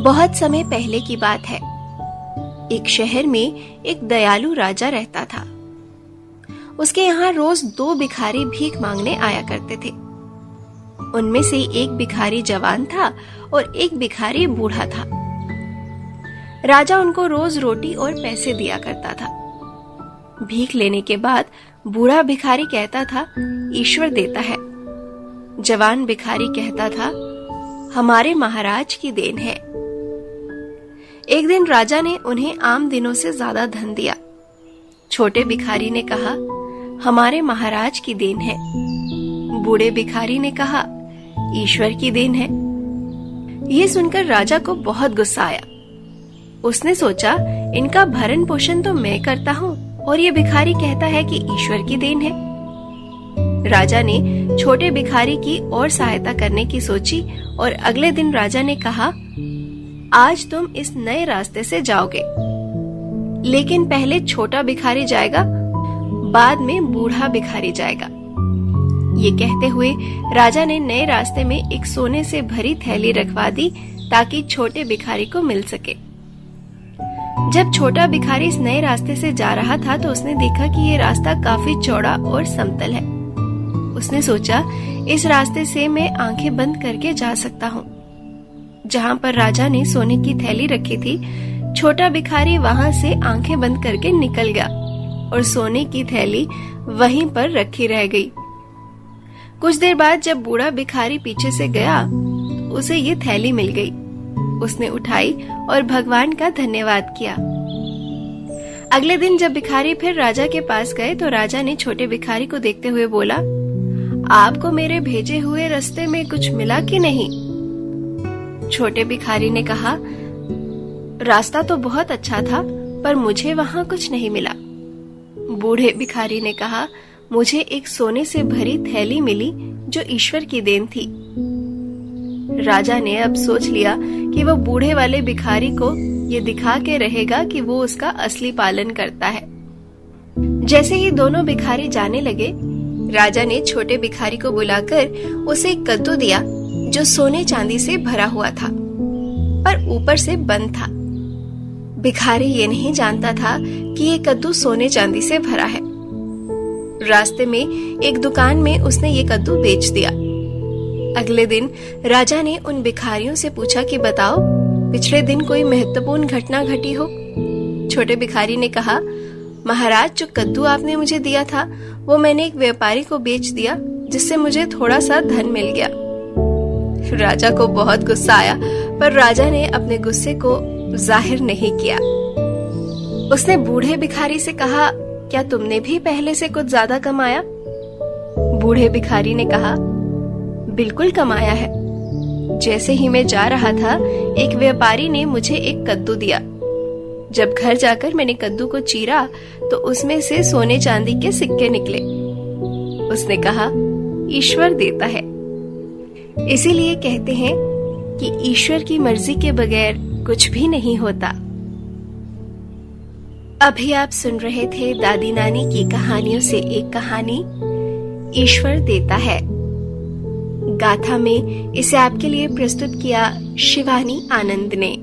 बहुत समय पहले की बात है। एक शहर में एक दयालु राजा रहता था। उसके यहाँ रोज 2 भिखारी भीख मांगने आया करते थे। उनमें से एक भिखारी जवान था और एक भिखारी बूढ़ा था। राजा उनको रोज रोटी और पैसे दिया करता था। भीख लेने के बाद बूढ़ा भिखारी कहता था, ईश्वर देता है। जवान भिखारी कहता था, हमारे महाराज की देन है। एक दिन राजा ने उन्हें आम दिनों से ज्यादा धन दिया। छोटे भिखारी ने कहा, हमारे महाराज की देन है। बूढ़े भिखारी ने कहा, ईश्वर की देन है। ये सुनकर राजा को बहुत गुस्सा आया। उसने सोचा, इनका भरण पोषण तो मैं करता हूँ और ये भिखारी कहता है कि ईश्वर की देन है। राजा ने छोटे भिखारी की और सहायता करने की सोची और अगले दिन राजा ने कहा, आज तुम इस नए रास्ते से जाओगे, लेकिन पहले छोटा भिखारी जाएगा, बाद में बूढ़ा भिखारी जाएगा। ये कहते हुए राजा ने नए रास्ते में एक सोने से भरी थैली रखवा दी ताकि छोटे भिखारी को मिल सके। जब छोटा भिखारी इस नए रास्ते से जा रहा था तो उसने देखा कि ये रास्ता काफी चौड़ा और समतल है। उसने सोचा, इस रास्ते से मैं आंखें बंद करके जा सकता हूँ। जहाँ पर राजा ने सोने की थैली रखी थी, छोटा भिखारी वहाँ से आंखें बंद करके निकल गया और सोने की थैली वहीं पर रखी रह गई। कुछ देर बाद जब बूढ़ा भिखारी पीछे से गया, उसे ये थैली मिल गई। उसने उठाई और भगवान का धन्यवाद किया। अगले दिन जब भिखारी फिर राजा के पास गए तो राजा ने छोटे भिखारी को देखते हुए बोला, आपको मेरे भेजे हुए रास्ते में कुछ मिला कि नहीं? छोटे भिखारी ने कहा, रास्ता तो बहुत अच्छा था, पर मुझे वहाँ कुछ नहीं मिला। बूढ़े भिखारी ने कहा, मुझे एक सोने से भरी थैली मिली जो ईश्वर की देन थी। राजा ने अब सोच लिया कि वो बूढ़े वाले भिखारी को ये दिखा के रहेगा कि वो उसका असली पालन करता है। जैसे ही दोनों भिखारी जाने लगे, राजा ने छोटे भिखारी को बुलाकर उसे एक कद्दू दिया जो सोने चांदी से भरा हुआ था, पर ऊपर से बंद था। भिखारी ये नहीं जानता था कि ये कद्दू सोने चांदी से भरा है। रास्ते में एक दुकान में उसने ये कद्दू बेच दिया। अगले दिन राजा ने उन भिखारियों से पूछा कि बताओ, पिछले दिन कोई महत्वपूर्ण घटना घटी हो? छोटे भिखारी ने कहा, महाराज, जो कद्दू आपने मुझे दिया था वो मैंने एक व्यापारी को बेच दिया, जिससे मुझे थोड़ा सा धन मिल गया। राजा को बहुत गुस्सा आया, पर राजा ने अपने गुस्से को जाहिर नहीं किया। उसने बूढ़े भिखारी से कहा, क्या तुमने भी पहले से कुछ ज्यादा कमाया? बूढ़े भिखारी ने कहा, बिल्कुल कमाया है। जैसे ही मैं जा रहा था, एक व्यापारी ने मुझे एक कद्दू दिया। जब घर जाकर मैंने कद्दू को चीरा तो उसमें से सोने चांदी के सिक्के निकले। उसने कहा, ईश्वर देता है। इसीलिए कहते हैं कि ईश्वर की मर्जी के बगैर कुछ भी नहीं होता। अभी आप सुन रहे थे दादी नानी की कहानियों से एक कहानी, ईश्वर देता है। गाथा में इसे आपके लिए प्रस्तुत किया शिवानी आनंद ने।